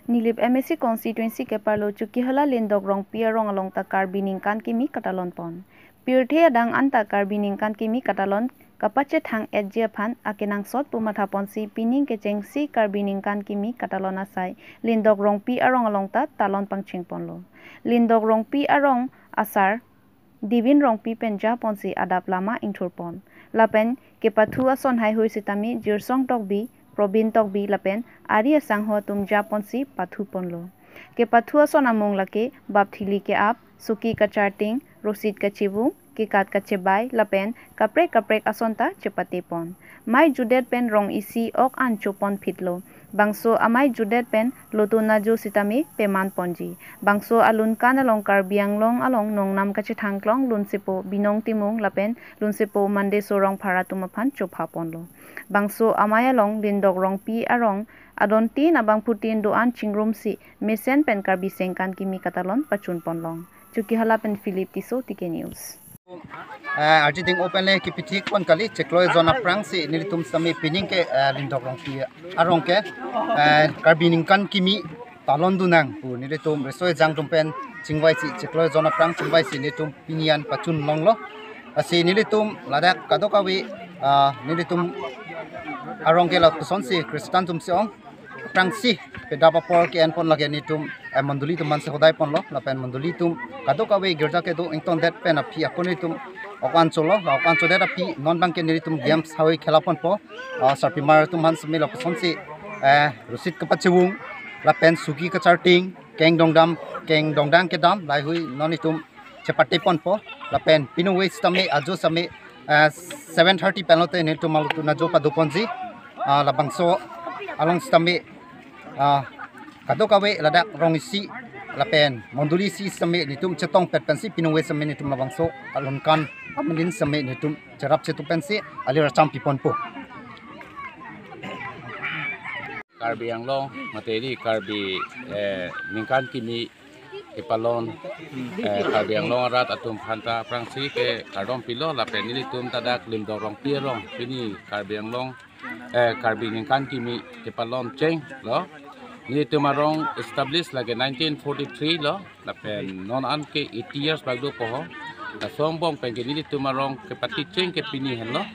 Nilip MSC constituency ke parlo cuki hala lindok rong pia rong along takar biningkan kimi katalon pon. Pirte adang anta kar biningkan kimi katalon kapace thang edje phan akenang sot pumatha pon si pining keceng si kar biningkan kimi katalon asai lindok rong pi arong along ta talon pangching pon lo. Lindok rong pi arong asar divin rong pi penja pon si adap lama ingthur pon. Lapen ke pathu ason hai hui sitami jirsong tok bi Probin tok bi lapen ari asang ho tum japon si pathu ponlo. Ke pathu ason among lake bab thili ke ap suki kacharting rosit kachibung ke kat kachebai lapen kaprek ason ta chepate pon. Mai judet pen rong isi ok an chopon phitlo. Bangso amai judet pen lotu naju sitami peman ponji. Bangso alun kan along kar biang long along nong nam kache thangklong lun sipo binong timung lapen lun sipo mande sorong phara tumaphan chopha ponlo. Bangso amaya long lindok rong pi arong adon tin abang putin doan chingrum si mesen pen karbi sengkan kimi katalon pachun ponlong. Cuki hala pen Philip Tiso Tike News. Arjiting open le kipitik pon kali chekloi zona prang si nilitum sami pining ke lindok rong pi arong ke karbi ningkan kimi talon dunang pu nilitum resoi jang tumpen chingwai si chekloi zona prang chingwai si nilitum pinian pachun longlo asi nilitum ladak kadokawi nilitum arong ke la puson si kristan tum si ong prang si pedapa por ke en pon lage nitum manduli tum man se hodai pon lo la pen manduli tum kadokawi girja ke do ington det pen api akoni tum okwan cholo det api non bang ke nilitum games hawi khela pon po sarpi mar tum han smi la puson si rusit kapachewung la pen suki ka charting keng dongdang ke dam lai hui nonitum chepati pon po la pen pinu we stame ajo same 7:30 pelote nitum malutu na jopa duponji la bangso along stame kadokawe ladak rongisi lapen monduli si same nitum chetong pet pensi pinu we same nitum la bangso alon kan amelin same nitum cerap chetu pensi alira champi pon po karbi anglong materi karbi ningkan kimi ipalon karbi anglong rat atum phanta prangsi ke kardom pilo la penili tum tadak lim dorong pirong pini karbi anglong karbi ningkan kimi ipalon cheng lo ni tumarong established lagi 1943 lo la pen non an ke 80 years bagdo ko la sombong pen ke ni tumarong ke pati cheng ke pini hen lo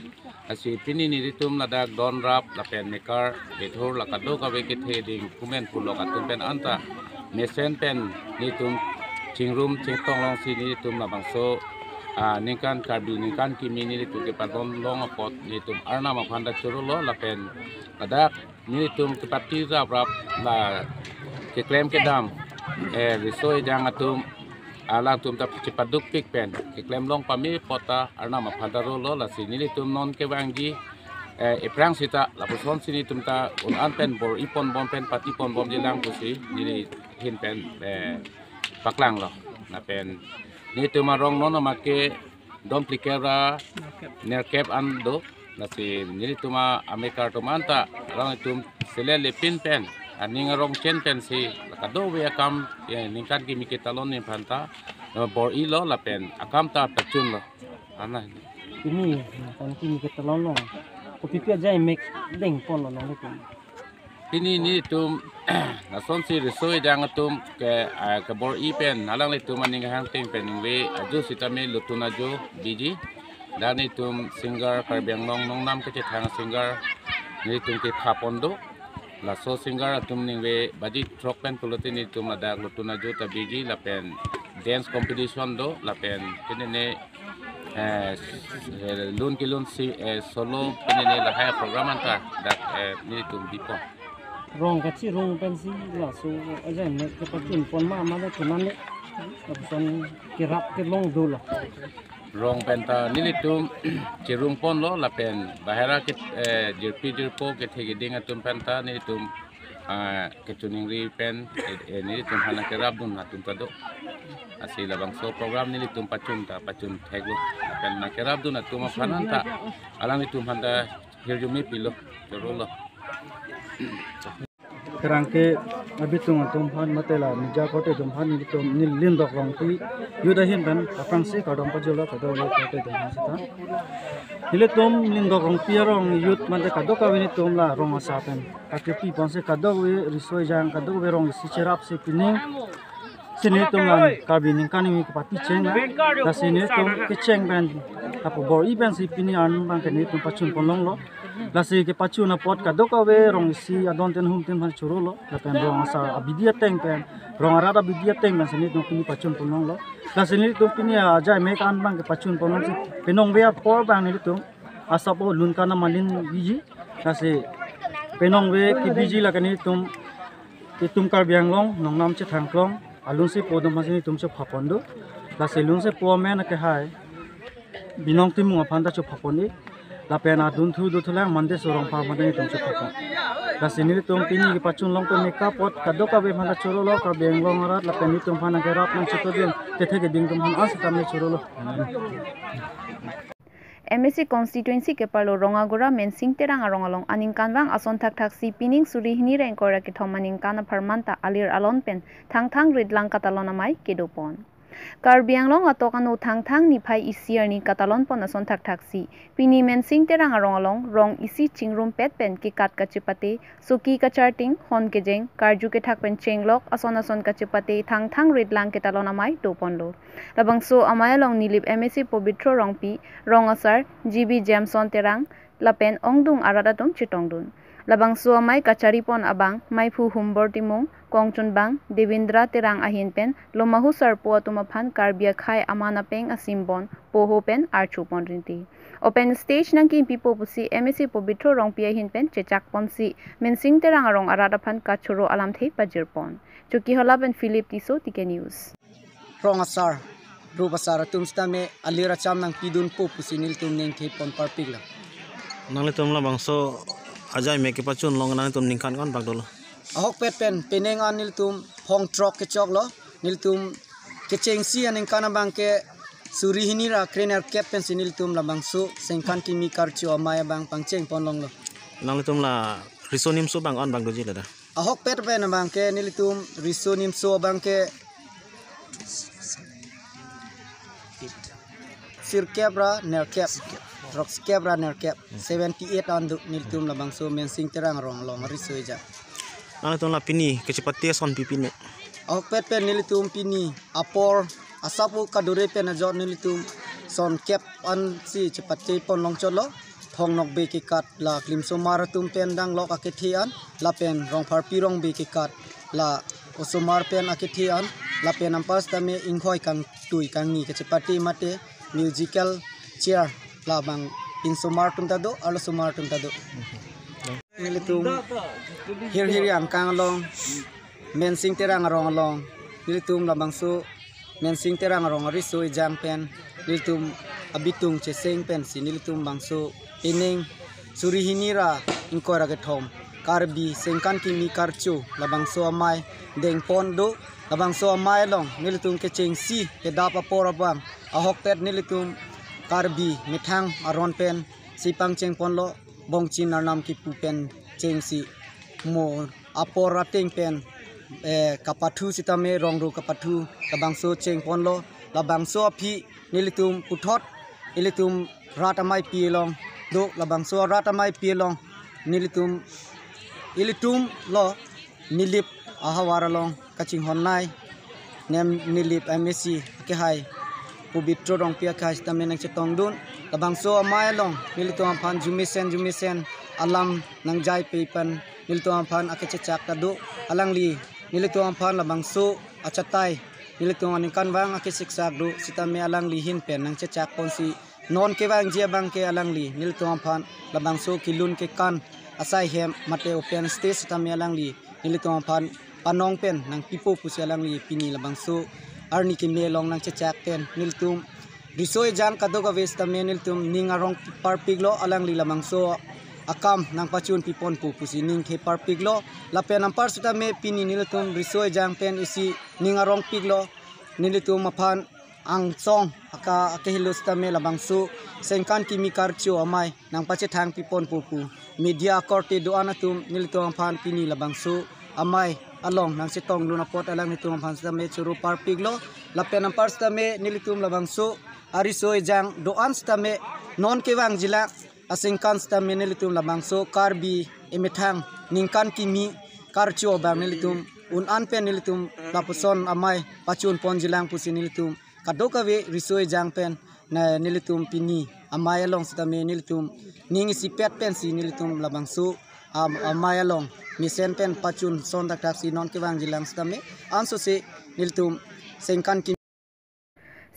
asi pini ni ritum ladak don rap la pen mekar bethur la kado ka ke theding kumen pulo ka tum pen anta mesen pen ni tum chingrum chingtong long si ni tum la bangso ningkan karbi ningkan kimi ni tu ke padon long apot ni tum arna ma phanda churulo la pen ladak ni tum ke pati rap la ke klem ke dam risoi jang atum ala tum ta cipaduk pik pen ke klem long pami pota arna ma phanda lo la si ni tum non ke wangji eprang sita la puson sini tum ta un an pen bor ipon bom pen pati pon bom dilang ku si ni hin pen paklang lo na pen ni tum arong non ma ke dom plikera nerkep ando la si ni tum amerika tum anta rang tum sele le pin pen aning arong chen pen si la kado we akam ningkan ki mikitalon ni phanta bor ilo la pen akam ta pachun lo ana ini kan kini kita lono kopi aja make deng pon lono itu ini ni tum nason si resoi jang tum ke bor i pen halang le tum aning hang ting pen we aju sitame lutuna jo biji dan tum singer karbiang long nong nam ke thang singer ni tum ke thapondo la so singer tum ning we baji trok pen puloti ni tum ada lutuna jo ta biji la pen dance competition do la pen kene lun kilun si solo kene la haya program anta dak ni tum dipo rong kecil rong pensi lah so aja make kepatin pon ma ada teman le opson kirap ke long dulu rong penta nili tum cirung pon lo la pen bahara ke jirpo ke thegi dinga tum penta nili tum ke tuning ri pen nili tum hana ke rab dun hatum tado asi la bangso program nili tum pacun thegu pen na ke rab dun atum phananta alang tum handa hirjumi pilo lo kerangke abitung atum phan matela mija kote tum phan ni tum nil lindok rong pi yuda hin ban apang se ka dom pa jola ka do le kote tum sita hile tum lindok rong pi rong yut mate ka do ka weni tum la rong asa pen ka ke pi pon se ka do we risoi jang ka do we rong si cherap se pining sini tum lan ka bining kan mi ka pati cheng la sini tum ke cheng ban apo bor i ban si pini an bang ke ni tum pachun ponlong lo la si ke pachu na pot ka do ka we rong si adon ten hum ten ban churo lo la pen rong asa abidia teng pen rong ara da bidia teng ban sini tum pini pachun ponlong lo la sini tum pini aja me kan bang ke pachun ponlong si penong we por bang ni tum asa po lun kana malin biji la si penong we ki biji la ka ni tum kar biang long nong nam che thang klong alun se po dom masini tum che phapon do la se lun se po me na ke hai binong tim mo phanda che phapon ni la pena dun thu du thulang mande sorong pa mande tum che phapon la se ni tum pini ki pachun long ko me ka pot ka do ka be phanda choro lo ka beng long rat la peni tum phana ke rat nang che to den te the ke ding tum han as tam ne choro lo MSC constituency ke parlo rongagura mensing terang arongalong aning kanwang ason thak thak si pining suri hini reng kora ke thomaning kana pharmanta alir alon pen thang thang ridlang katalona mai kedopon Karbi Anglong atokano thang thang ni phai isiar ni katalon pon ason thak thak si pini mensing terang arongalong rong isi chingrum pet pen ki kat kachipate suki kacharting hon ke jeng karju ke thak pen chenglok ason kachipate thang thang ridlang ketalona mai dopon lo labangso amaya long nilip MSC Pobitro rongpi rong asar GB Jameson terang lapen ongdung aradatum chitongdun labangso amai kachari pon abang maifu humbor timung kongchun bang Devindra terang ahin pen lomahu sarpo atumaphan karbia khai amana peng asimbon poho pen archu pon rinti open stage nang ki pipo pusi MSC Pobitro rongpi ahin pen chechak ponsi mensing terang arong aradaphan kachuro alam thei pajirpon chuki hola pen Philip Tiso Tike News rong asar rubasar tumstame alira cham nang pidun po pusinil tum neng ke pon parpigla nangle tum la bangso ajai me ke pachun long nang tum ningkan kon bagdolo ahok pet pen peneng anil tum phong trok ke chok lo nil tum ke chengsi aning kana bang ke suri hinira krener cap pen sinil tum la bangso sengkan kimi karchu amaya bang pangcheng pon long lo nangle tum la risonim so bang on bagdo ji da ahok pet pen bang ke nil tum risonim so bang ke sir kebra ner cap rock kebra ner cap 78 on nil tum la bangso mensing terang rong long risoija nangle tum la pini kecepate son pipine ahok pet pen nil tum pini apor asapu kadure pen ajot nil tum son cap an si cepate pon long cholo thong nok be ki kat la klim so mar tum pen dang lok akethian la pen rong phar pi rong be ki kat la osomar pen akethian la pen ampas tame inghoi kang tui kang ni ke cepate mate musical chair la bang in somar tum tado alo somar tum tado nilitum hir yang kang long mensing terang rong long nilitum la bang so mensing terang rong riso jang pen nilitum abitung che seng pen si nilitum bang so ining suri hinira inkora ke thom karbi sengkan kimi karchu la bang so amai deng pondo la bang so amai long nilitum ke chengsi ke dapa porabang ahok pet nilitum karbi mithang aron pen sipang cheng ponlo bongchin narnam ki pupen chengsi mo apora teng pen kapathu sitame rongru kapathu labangso cheng ponlo labangso aphi nilitum puthot nilitum ratamai pilong do labangso ratamai pilong nilitum ilitum lo nilip ahawaralong kaching honnai nem nilip MSC ke hai Pobitro rong pia khai stamen nang chetong dun labangso amai long nilito ampan jumisen alam nang jai pepan nilito ampan akechak tadu alangli nilito ampan labangso achatai nilito aning kanwang akesiksak du sitame alangli hin pen nang chechak ponsi non ke wang jia bang ke alangli nilito ampan labangso kilun ke kan asai hem mate open stage sitame alangli nilito ampan panong pen nang pipo pusi alangli pini labangso arni ki melong nang chechak pen niltum risoi jan kadoga vesta meniltum ningarong parpiglo alang li lamang so akam nang pachun pipon pu pusi ning ke parpiglo lapen ampar suta me pini niltum risoi jang pen isi ningarong piglo nilitum maphan ang song aka akehilo sta me labang so sengkan kimi karchu amai nang pache thang pipon pu media korte do anatum nilitum phan pini labang so amai along nang sitong luna pot alang nitum phan stame churu parpig lo lapen ampar stame nilitum labang so ariso jang doan stame non kewang jila asingkan stame nilitum labang so karbi emethang ningkan kimi karcho bang nilitum un anpen nilitum lapuson amai pachun pon jilang pusi nilitum kadokawe risoi jang pen na nilitum pini amai along stame nilitum ningi sipet pen si nilitum labang so amai along misen pen pachun son tak taksi non kewang jilang stame anso se nilitum singkan kimi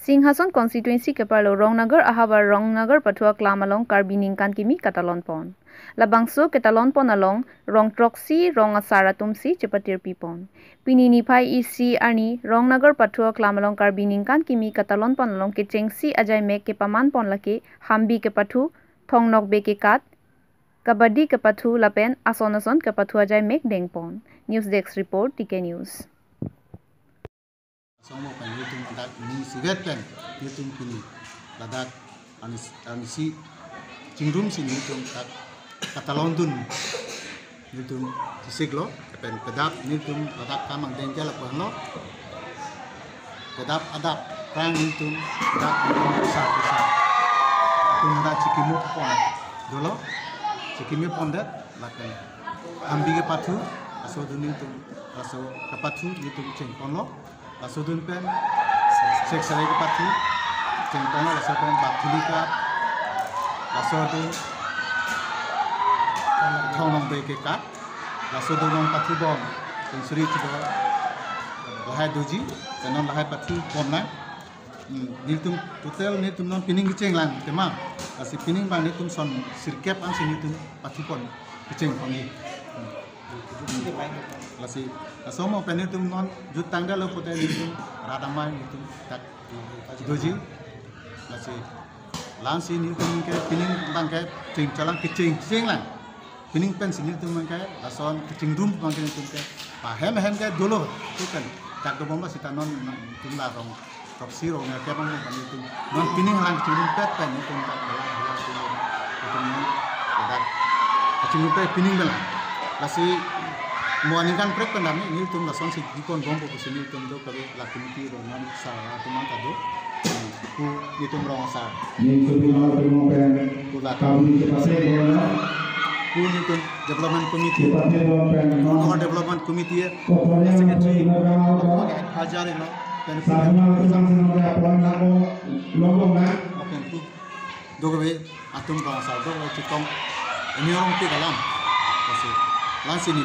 Singhason constituency ke parlo Rongnagar ahabar Rongnagar patua klamalong karbiningkan kimi katalon pon. Labangso katalon pon along Rong troksi Rong asaratumsi cepatir pipon. Pinini pai isi ani Rongnagar patua klamalong karbiningkan kimi katalon pon along ke cengsi ajai mek ke paman pon laki hambi ke patu thongnok be ke kat kabadi ke patu lapen asonason ke patu ajai mek deng pon. News Desk report TK News. Semua kan YouTube adat ini sigat kan YouTube ini adat anisi cingrum sini YouTube kata London YouTube sisik lo pen kedap YouTube adat kamang dengkel apa lo kedap adat perang YouTube adat besar itu adat cikimuk pon dulu cikimuk pon dat lakukan ambil ke patu asal dunia itu asal ke patu YouTube cengkon lo Asudun pen cek sari ke pati cengtong asal pen batuli ka asudun thonong be ke ka asudun nong pati bom sensuri tu lahai doji tenon lahai pati bom na nitum total nitum non pining keceng lang tema asi pining bang nitum son sirkep ang sinitum pati pon keceng poni lasi asomo penetum non jut tanggal lo potai itu radamai itu tak doji lasi lansi ni tu ke pining bang ke cing calang kecing lah pining pen sini tu bang ke ason kecing rum bang ke itu ke pahem ke dulu tu kan tak do bomba sita non tumla rong proksi rong ke bang itu non pining lang kecing rum pet pen itu tak bela itu non ada kecing rum pet pining bela lasi muanikan prek pendami ini tum lason si dikon bombo ke sini tum do kali laki miti roman sa tuman kado ku itu merong sa ni tu mau demo pen ku la kami ku ni tu development committee no development committee secretary hajar ini dan oke tu do ke atum rong sa do cikong ini orang ti dalam masih langsung ini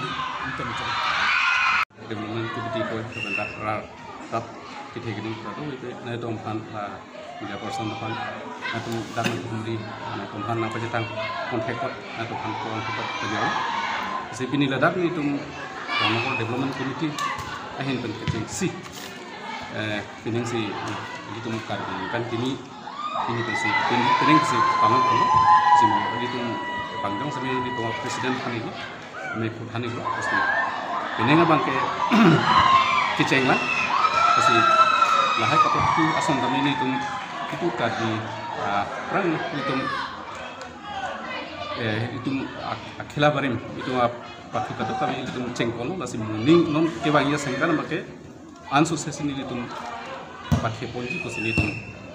development committee ko sebentar rap kita gini satu itu na dompan la media person depan atau dalam kumri na dompan apa jetang kontak atau kontak penjara sebini ladap ni tum ramai development committee ahin penkecing si pining si itu mukar kan kini pensi pining si tangan kono si itu panjang sampai itu presiden kan ini mereka hani itu pasti ini nggak bangke keceng lah pasti lahai kapal itu asam kami ini itu tadi perang itu akhila barim itu apa kita tuh kami itu cengkol masih mending non kebangian sengkan pakai ansur sesi ini itu pakai ponji ke sini itu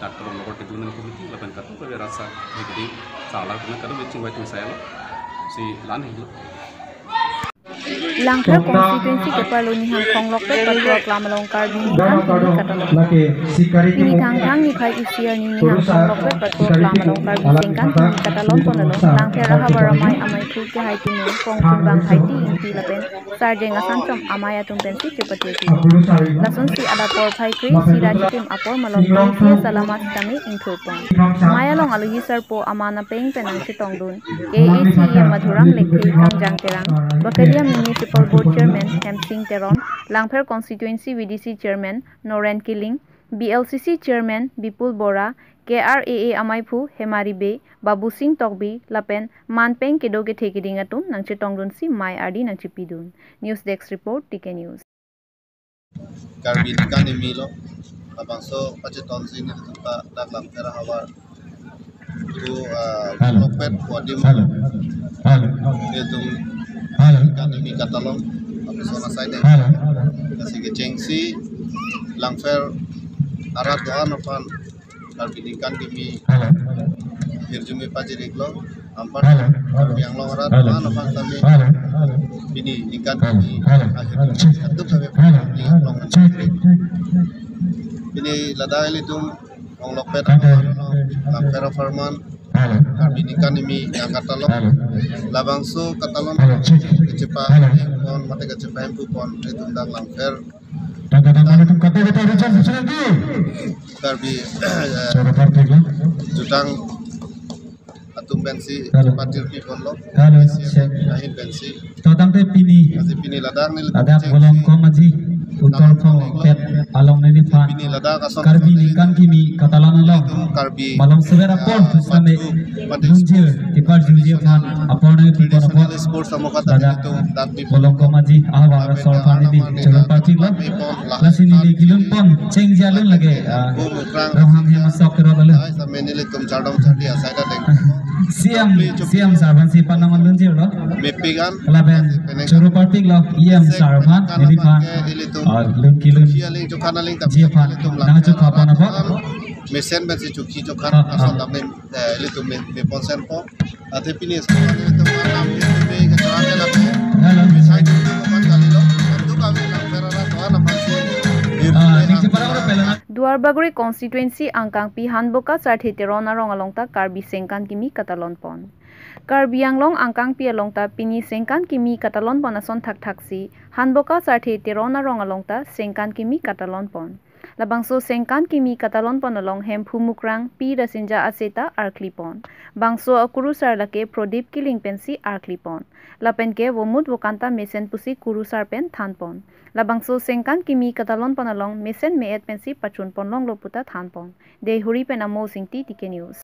tak terlalu nomor development committee lapan kata kami rasa jadi salah karena kadang becing saya lo si lan itu Langkah konstituensi kepala ni hang kong lokpe patua klamalong karbiningkan kimi katalon. Ini kang ni kai usia ni hang kong lokpe patua klamalong karbiningkan kimi katalon ponalong. Langkah raha waramai amai tu ke hai tinu kong tumbang hai ti inti lapen sarjeng asan com amaya tumpensi cepati ti. Lasun si ada por pai kri si raji tim apor malong pensia salamat kami intropon. Maya long aluhi serpo amana peng penang sitong dun. KAC yang madurang lekhi kang jang terang. Bakadia Municipal Board Chairman Hemsing Teron, Langpher Constituency VDC Chairman Noren Killing, BLCC Chairman Bipul Bora, KRAA Amaipu Hemari Bay, Babu Singh Tokbi, Lapen, Manpeng Kedoge Tekidingatum, Nangche Tongdun si Mai Ardi Nangche Pidun. News Desk Report, TK News. Karbiningkan Emilo, Abangso Paceton Sing, Dak Langpher Hawar, itu Lopet Wadim, itu kan ini katalog Apisona side kasi kecing si langfer arat doan apan karbinikan kimi hirjumi pajiriklo ampan yang lo arat doan apan kami bini ikan kimi akhirnya aduk kami lihat long bini ladai litum ong lokpet langfer farman karbinikan ini yang katalog labangso katalon kecepa pon mate kecepa empu pon itu tentang langfer karbi jutang atum bensi patir pi pon lo ahin bensi totang te pini masih pini ladang ni ada bolong ko maji utor ko pet along ni fan pini ladang kason karbi kan kimi katalan along karbi malam severa pon tusame junjir tipar junjir fan apon ni tipar apon sport samo kata itu dan bolong ko maji ahwa sol fan ni cholo party lo lasini ni gilun pon cheng jalun lage rahang he masok ro dale sampai ni litum chadam chadi asai da deng siam sarvan si panaman lunjir lo mepigan laben choro party lo sarvan ni fan और लुक किलुन Hialing cokana ling tapi Jia pan nang cok apa napa mesen bensi cuki cokan asal damne itu me ponsen po ate pini sekolah itu malam itu me keterangan lah halo saya itu kapan kali lo itu kami kamera tuan apa sih नीचे पर और पहला Duarbaguri constituency angkang pi hanboka sarthi terona rong alongta karbi sengkan kimi katalon pon. Karbi anglong angkang pi alongta pini sengkan kimi katalon pon ason thak thaksi hanboka sarthi terona rong alongta sengkan kimi katalon pon. Labangso sengkan kimi katalon pon along hem phumukrang pi rasinja aseta arklipon. Bangso akuru sarlake prodip kiling pensi arklipon. Lapenke womut wokanta mesen pusi kuru sarpen thanpon. Labangso sengkan kimi katalon pon along mesen meet pensi pachun pon long loputa thanpon. De huri penamo singti tike news.